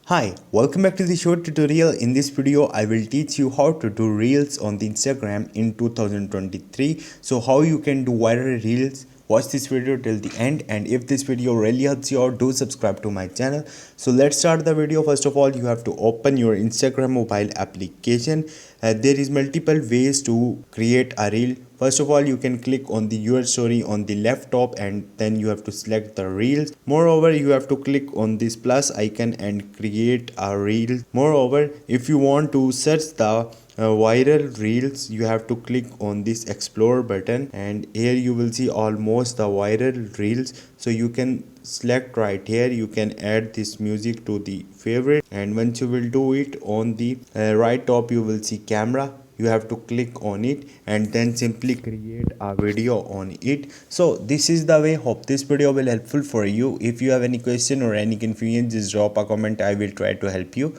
Hi, welcome back to the short tutorial. In this video, I will teach you how to do reels on the Instagram in 2023. So how you can do viral reels. Watch this video till the end, and if this video really helps you out, do subscribe to my channel. So let's start the video. First of all, you have to open your Instagram mobile application. There is multiple ways to create a reel. First of all, you can click on the your story on the left top, and then you have to select the reels. Moreover, you have to click on this plus icon and create a reel. Moreover, if you want to search the viral reels, you have to click on this explore button, and here you will see almost the viral reels. So you can select right here, you can add this music to the favorite, and once you will do it, on the right top you will see camera. You have to click on it and then simply create a video on it. So this is the way. Hope this video will helpful for you. If you have any question or any confusion, just drop a comment. I will try to help you.